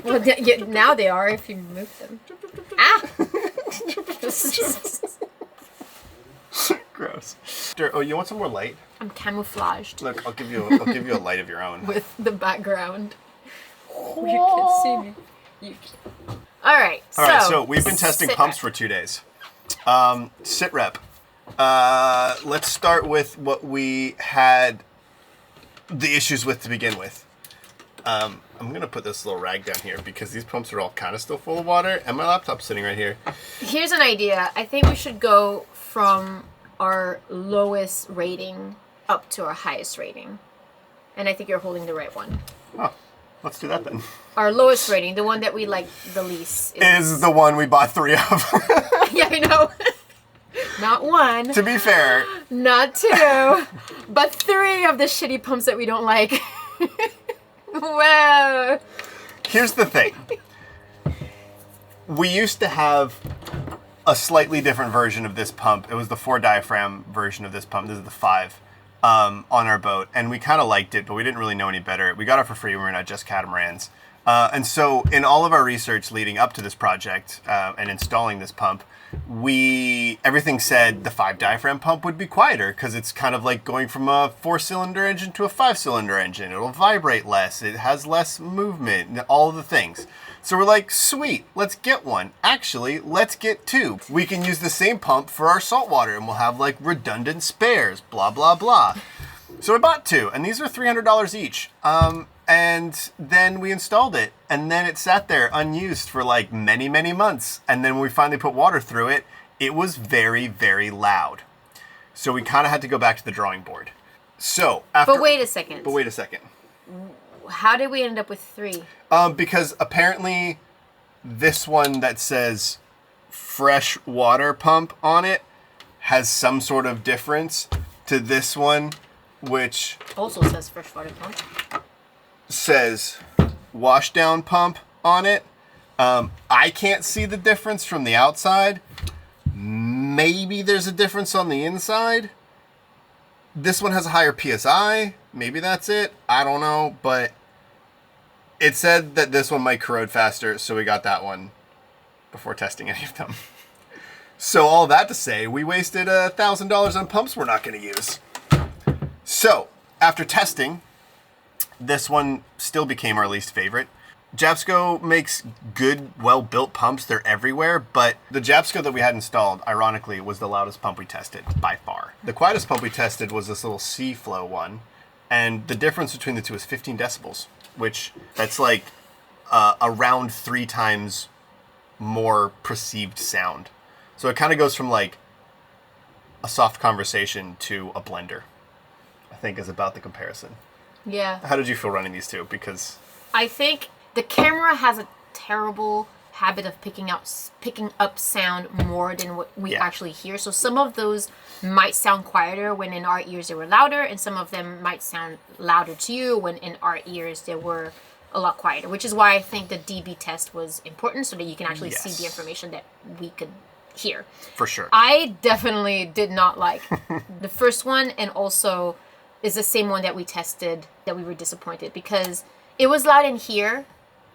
Well, now they are if you move them. Ah! Gross. Oh, you want some more light? I'm camouflaged Look, I'll give you a light of your own. with the background. You can't see me. You can. All right. All right, so we've been testing sit pumps rep. for 2 days. Sit rep. Let's start with what we had the issues with to begin with. I'm gonna put this little rag down here because these pumps are all kind of still full of water, and my laptop's sitting right here. Here's an idea. I think we should go from our lowest rating up to our highest rating. And I think you're holding the right one. Oh, let's do that then. Our lowest rating, the one that we like the least, Is the one we bought 3 of. yeah, I know. Not one, To be fair, not 2, but 3 of the shitty pumps that we don't like. Whoa. here's the thing. We used to have a slightly different version of this pump. It was the 4 diaphragm version of this pump. This is the 5 on our boat, and we kind of liked it, but we didn't really know any better. We got it for free when we were at Just Catamarans. And so in all of our research leading up to this project and installing this pump, everything said the 5 diaphragm pump would be quieter because it's kind of like going from a 4-cylinder engine to a 5-cylinder engine. It'll vibrate less. It has less movement, all of the things. So we're like, sweet, let's get one. Actually, let's get 2. We can use the same pump for our saltwater and we'll have like redundant spares, blah, blah, blah. So we bought 2, and these are $300 each. And then we installed it, and then it sat there unused for like many, many months. And then when we finally put water through it, it was very, very loud. So we kind of had to go back to the drawing board. So after, But wait a second. How did we end up with 3? Because apparently this one that says fresh water pump on it has some sort of difference to this one, which Also says freshwater pump. says wash down pump on it. I can't see the difference from the outside. Maybe there's a difference on the inside. This one has a higher PSI. Maybe that's it. I don't know, but it said that this one might corrode faster, so we got that one before testing any of them. So all that to say, we wasted $1,000 on pumps we're not going to use. So after testing, this one still became our least favorite. Japsco makes good, well-built pumps. They're everywhere, but the Japsco that we had installed, ironically, was the loudest pump we tested by far. The quietest pump we tested was this little C-Flow one, and the difference between the two is 15 decibels, which that's like around 3 times more perceived sound. So it kind of goes from like a soft conversation to a blender, I think is about the comparison. Yeah. How did you feel running these two? Because I think the camera has a terrible habit of picking up sound more than what we Yeah. actually hear. So some of those might sound quieter when in our ears they were louder, and some of them might sound louder to you when in our ears they were a lot quieter, which is why I think the DB test was important so that you can actually see the Yes. information that we could hear. for sure. I definitely did not like the first one, and also is the same one that we tested that we were disappointed because it was loud in here,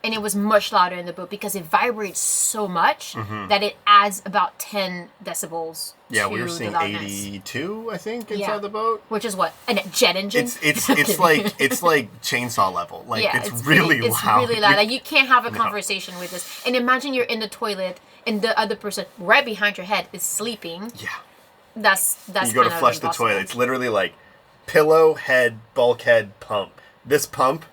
and it was much louder in the boat because it vibrates so much that it adds about 10 decibels. Yeah, to we were the seeing loudness. 82, I think, inside Yeah. the boat. Which is what? A jet engine? It's like chainsaw level. Like yeah, it's really it's loud. really loud. Like you can't have a conversation with this. And imagine you're in the toilet and the other person right behind your head is sleeping. Yeah. That's You go to kind of flush the impossible. toilet. It's literally like pillow, head, bulkhead, pump. This pump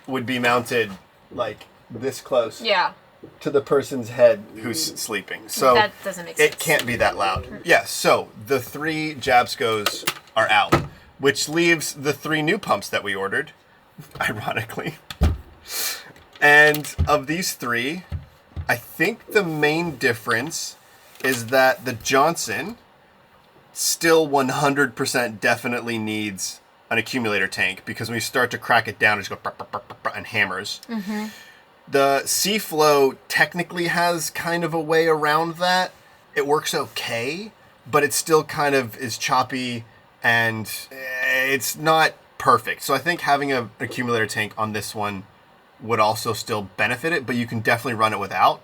would be mounted like this close Yeah. to the person's head who's sleeping. So That doesn't make sense. it can't be that loud. Yeah, so the 3 Jabscos are out, which leaves the 3 new pumps that we ordered, ironically. And of these 3, I think the main difference is that the Johnson still 100% definitely needs an accumulator tank, because when you start to crack it down, it just goes and hammers. The Seaflow technically has kind of a way around that. It works okay, but it still kind of is choppy and it's not perfect. So I think having an accumulator tank on this one would also still benefit it, but you can definitely run it without.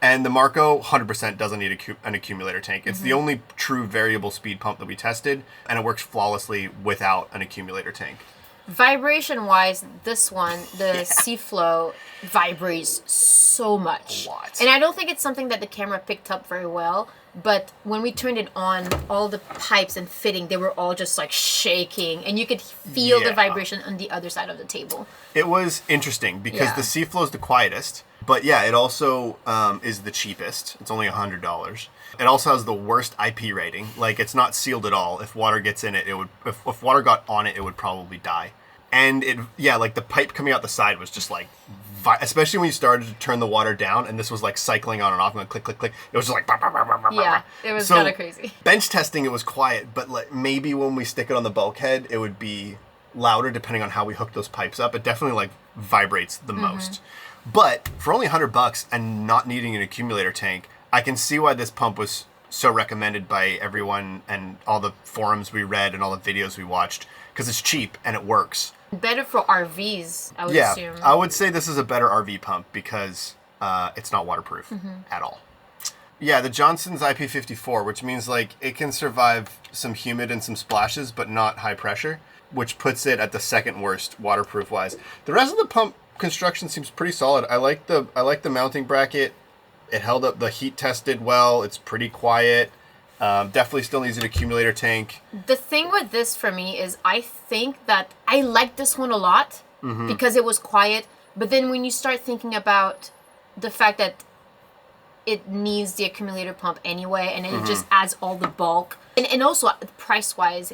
And the Marco 100% doesn't need an accumulator tank. It's the only true variable speed pump that we tested, and it works flawlessly without an accumulator tank. Vibration wise, this one, the Seaflow, vibrates so much. A lot. And I don't think it's something that the camera picked up very well, but when we turned it on, all the pipes and fitting, they were all just like shaking, and you could feel the Yeah. vibration on the other side of the table. It was interesting because Yeah. the Seaflow is the quietest, but yeah, it also is the cheapest. It's only $100. It also has the worst IP rating. Like, it's not sealed at all. If water gets in it, it would. If water got on it, it would probably die. And like the pipe coming out the side was just like, especially when you started to turn the water down, and this was like cycling on and off, and like click, click, click. It was just like, Yeah, it was So, kind of crazy. Bench testing, it was quiet, but like maybe when we stick it on the bulkhead, it would be louder depending on how we hook those pipes up. It definitely like vibrates the most. But for only $100 and not needing an accumulator tank, I can see why this pump was so recommended by everyone and all the forums we read and all the videos we watched, because it's cheap and it works. Better for RVs, I would Yeah, assume. I would say this is a better RV pump because it's not waterproof at all. Yeah, the Johnson's IP54, which means like it can survive some humid and some splashes, but not high pressure, which puts it at the second worst waterproof wise. The rest of the pump construction seems pretty solid. I like the mounting bracket. It held up. The heat tested well. It's pretty quiet. Definitely still needs an accumulator tank. The thing with this for me is I think that I like this one a lot because it was quiet. But then when you start thinking about the fact that it needs the accumulator pump anyway, and it just adds all the bulk. And also price-wise,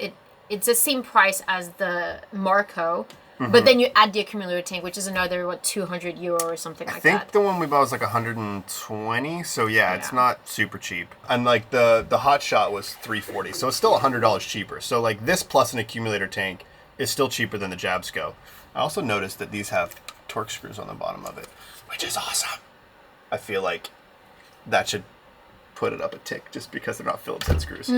it's the same price as the Marco. But then you add the accumulator tank, which is another, €200 or something I like think that. the one we bought was like 120, so yeah, it's Yeah. not super cheap. And like the Hot Shot was 340, so it's still $100 cheaper. So like this plus an accumulator tank is still cheaper than the Jabsco. I also noticed that these have torque screws on the bottom of it, which is awesome. I feel like that should put it up a tick just because they're not Phillips head screws.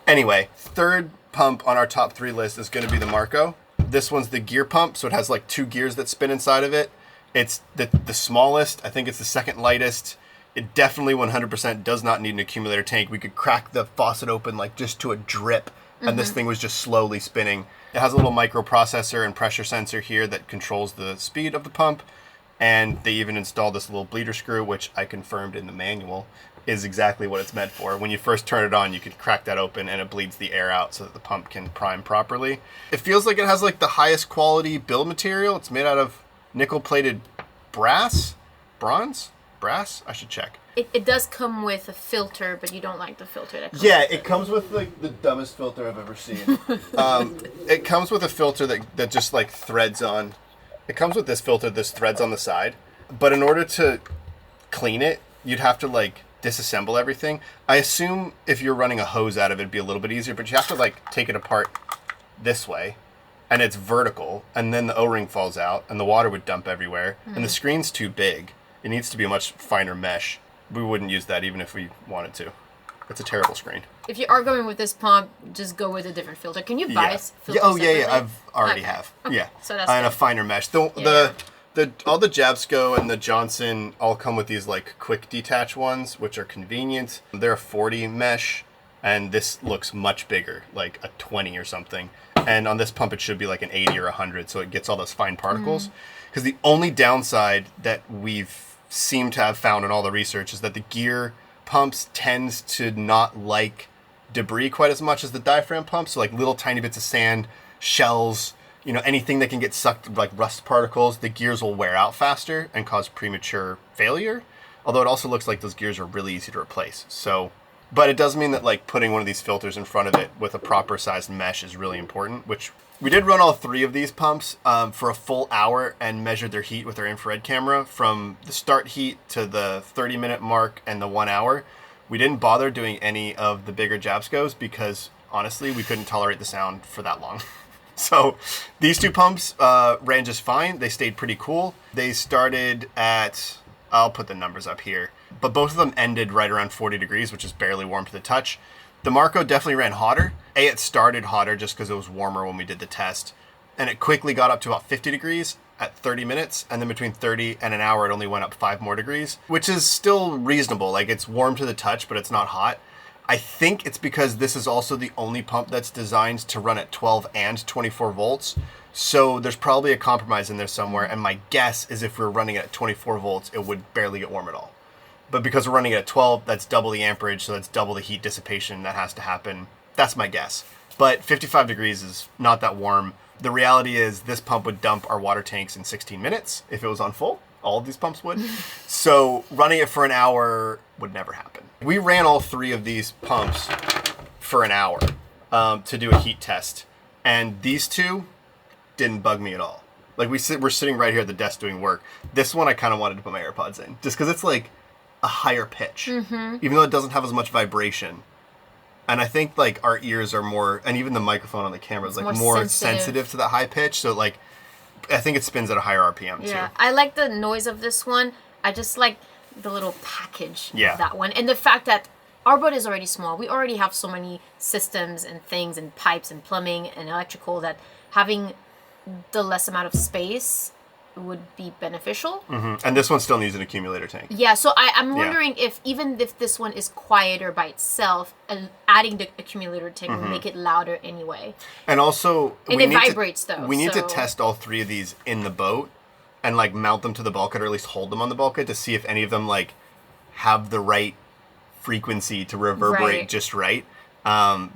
Anyway, third pump on our top 3 list is going to be the Marco. This one's the gear pump, so it has like 2 gears that spin inside of it. It's the smallest. I think it's the second lightest. It definitely 100% does not need an accumulator tank. We could crack the faucet open like just to a drip, and this thing was just slowly spinning. It has a little microprocessor and pressure sensor here that controls the speed of the pump, and they even installed this little bleeder screw, which I confirmed in the manual is exactly what it's meant for. When you first turn it on, you can crack that open and it bleeds the air out so that the pump can prime properly. It feels like it has like the highest quality build material. It's made out of nickel-plated bronze? Brass? I should check. It does come with a filter, but you don't like the filter that comes Yeah, with it comes with like the dumbest filter I've ever seen. It comes with a filter that just like threads on. It comes with this filter, this threads on the side. But in order to clean it, you'd have to like disassemble everything. I assume if you're running a hose out of it, it'd be a little bit easier, but you have to like take it apart this way, and it's vertical, and then the O-ring falls out, and the water would dump everywhere, and the screen's too big. It needs to be a much finer mesh. We wouldn't use that even if we wanted to. It's a terrible screen. If you are going with this pump, just go with a different filter. Can you buy a filter Oh yeah, separately? I've already Okay. have. Okay. Yeah. So that's and a good. finer mesh. Yeah. The All the Jabsco and the Johnson all come with these like quick detach ones, which are convenient. They're a 40 mesh, and this looks much bigger, like a 20 or something. And on this pump, it should be like an 80 or 100, so it gets all those fine particles. Because the only downside that we've seemed to have found in all the research is that the gear pumps tends to not like debris quite as much as the diaphragm pumps. So like little tiny bits of sand, shells, anything that can get sucked, like rust particles, the gears will wear out faster and cause premature failure. Although it also looks like those gears are really easy to replace. So, but it does mean that like putting one of these filters in front of it with a proper sized mesh is really important, which we did run all 3 of these pumps for a full hour and measured their heat with our infrared camera from the start heat to the 30-minute mark and the 1 hour. We didn't bother doing any of the bigger Jabscos because honestly, we couldn't tolerate the sound for that long. So these 2 pumps ran just fine. They stayed pretty cool. They started at, I'll put the numbers up here, but both of them ended right around 40 degrees, which is barely warm to the touch. The Marco definitely ran hotter. It started hotter just because it was warmer when we did the test. And it quickly got up to about 50 degrees at 30 minutes. And then between 30 and an hour, it only went up 5 more degrees, which is still reasonable. Like it's warm to the touch, but it's not hot. I think it's because this is also the only pump that's designed to run at 12 and 24 volts. So there's probably a compromise in there somewhere. And my guess is if we were running it at 24 volts, it would barely get warm at all. But because we're running it at 12, that's double the amperage, so that's double the heat dissipation that has to happen. That's my guess. But 55 degrees is not that warm. The reality is this pump would dump our water tanks in 16 minutes if it was on full. All of these pumps would. So running it for an hour would never happen. We ran all 3 of these pumps for an hour to do a heat test. And these 2 didn't bug me at all. Like we're sitting right here at the desk doing work. This one I kind of wanted to put my AirPods in. Just because it's like a higher pitch. Even though it doesn't have as much vibration. And I think like our ears are more, and even the microphone on the camera is like more sensitive to the high pitch. So like, I think it spins at a higher RPM too. Yeah, I like the noise of this one. I just like the little package of that one. And the fact that our boat is already small. We already have so many systems and things and pipes and plumbing and electrical that having the less amount of space would be beneficial. And this one still needs an accumulator tank. Yeah, so I'm wondering if even if this one is quieter by itself, adding the accumulator tank will make it louder anyway. And also, and it vibrates though. We need to test all 3 of these in the boat and like mount them to the bulkhead or at least hold them on the bulkhead to see if any of them like have the right frequency to reverberate just right.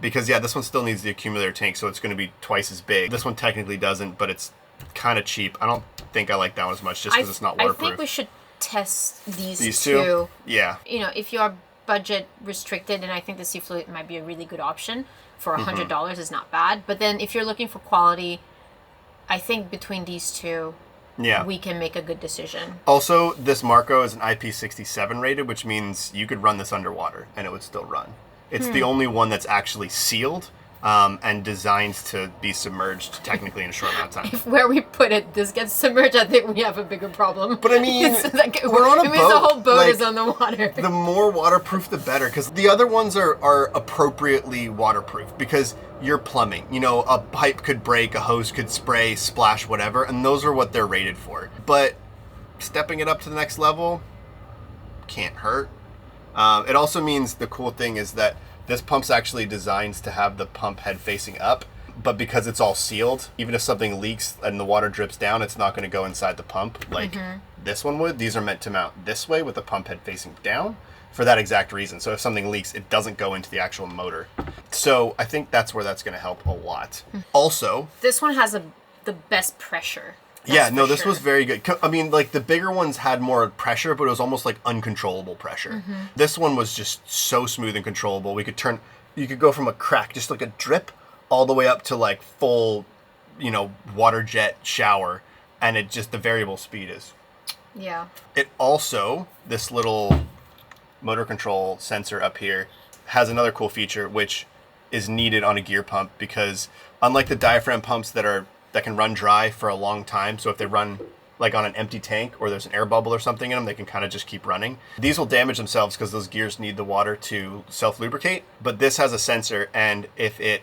Because this one still needs the accumulator tank, so it's going to be twice as big. This one technically doesn't, but it's kind of cheap. I don't think I like that one as much just because it's not waterproof. I think we should test these two. Yeah. If you're budget restricted, and I think the Seafluid might be a really good option for $100 is not bad. But then if you're looking for quality, I think between these 2, we can make a good decision. Also, this Marco is an IP67 rated, which means you could run this underwater and it would still run. It's the only one that's actually sealed. And designed to be submerged technically in a short amount of time. If where we put it, this gets submerged, I think we have a bigger problem. But I mean, like, we're on a boat. The whole boat like, is on the water. The more waterproof, the better. Because the other ones are appropriately waterproof. Because you're plumbing. A pipe could break, a hose could spray, splash, whatever. And those are what they're rated for. But stepping it up to the next level can't hurt. It also means the cool thing is that this pump's actually designed to have the pump head facing up, but because it's all sealed, even if something leaks and the water drips down, it's not going to go inside the pump like this one would. These are meant to mount this way with the pump head facing down for that exact reason. So if something leaks, it doesn't go into the actual motor. So I think that's where that's going to help a lot. Also, this one has the best pressure. This was very good. I mean, like the bigger ones had more pressure, but it was almost like uncontrollable pressure. This one was just so smooth and controllable. You could go from a crack, just like a drip, all the way up to like full, water jet shower. And the variable speed is. Yeah. It also, this little motor control sensor up here has another cool feature, which is needed on a gear pump because unlike the diaphragm pumps that can run dry for a long time. So if they run like on an empty tank or there's an air bubble or something in them, they can kind of just keep running. These will damage themselves because those gears need the water to self-lubricate. But this has a sensor, and if it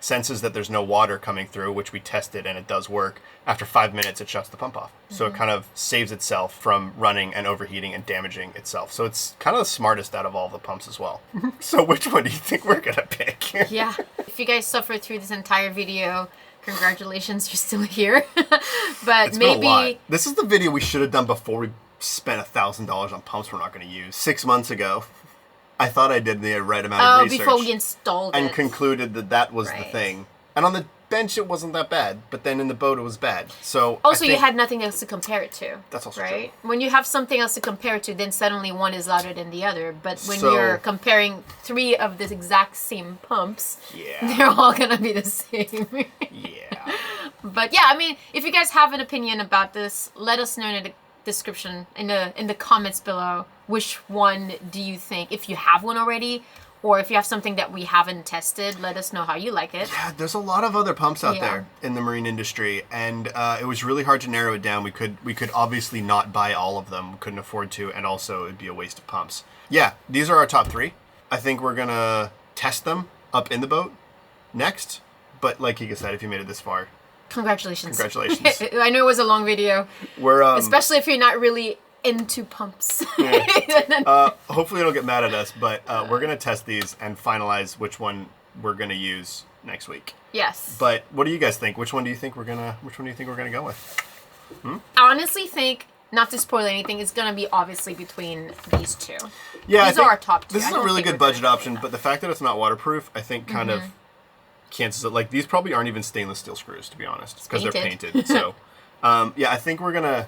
senses that there's no water coming through, which we tested and it does work. After 5 minutes, it shuts the pump off. So it kind of saves itself from running and overheating and damaging itself. So it's kind of the smartest out of all the pumps as well. So which one do you think we're going to pick? Yeah. If you guys suffered through this entire video, congratulations, you're still here. But It's been a lot. maybe This is the video we should have done before we spent $1,000 on pumps we're not going to use. 6 months ago, I thought I did the right amount of research. before we installed and it. concluded that that was the Right. thing. And on the bench, it wasn't that bad, but then in the boat, it was bad. So Also, I you think had nothing else to compare it to. That's also right. When you have something else to compare it to, then suddenly one is louder than the other. But when So- you're comparing 3 of the exact same pumps, Yeah. they're all gonna be the same. Yeah. But yeah, I mean, if you guys have an opinion about this, let us know in the description, in the comments below. Which one do you think? If you have one already, or if you have something that we haven't tested, let us know how you like it. Yeah, there's a lot of other pumps out Yeah. there in the marine industry, and it was really hard to narrow it down. We could obviously not buy all of them, couldn't afford to, and also it'd be a waste of pumps. Yeah, these are our top 3. I think we're gonna test them up in the boat next. But like Kika said, if you made it this far, Congratulations. Congratulations. I know it was a long video, we're especially if you're not really into pumps. hopefully don't get mad at us, but we're gonna test these and finalize which one we're gonna use next week. Yes. But what do you guys think? Which one do you think we're gonna go with? I honestly think, not to spoil anything, it's gonna be obviously between these 2. Yeah, These are our top 2. This I is a don't really think good we're gonna budget go option, with but the fact that it's not waterproof, I think, kind of cancels it. Like these probably aren't even stainless steel screws, to be honest, because they're painted. painted. So, yeah, I think we're gonna.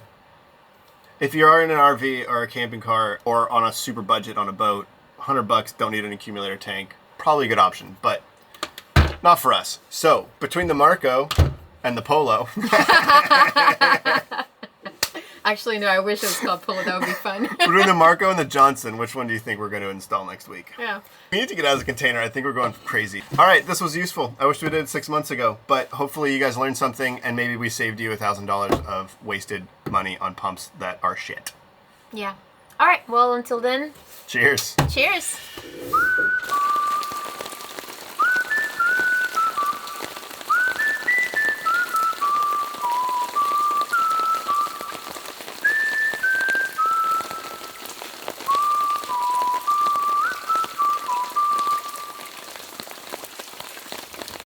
If you are in an RV or a camping car or on a super budget on a boat, $100, don't need an accumulator tank. Probably a good option, but not for us. So between the Marco and the Polo, Actually, no, I wish it was called Polo. That would be fun. between the Marco and the Johnson, which one do you think we're going to install next week? Yeah. We need to get out of the container. I think we're going crazy. All right, this was useful. I wish we did it 6 months ago, but hopefully you guys learned something, and maybe we saved you $1,000 of wasted money on pumps that are shit. Yeah. All right. Well, until then, Cheers. cheers.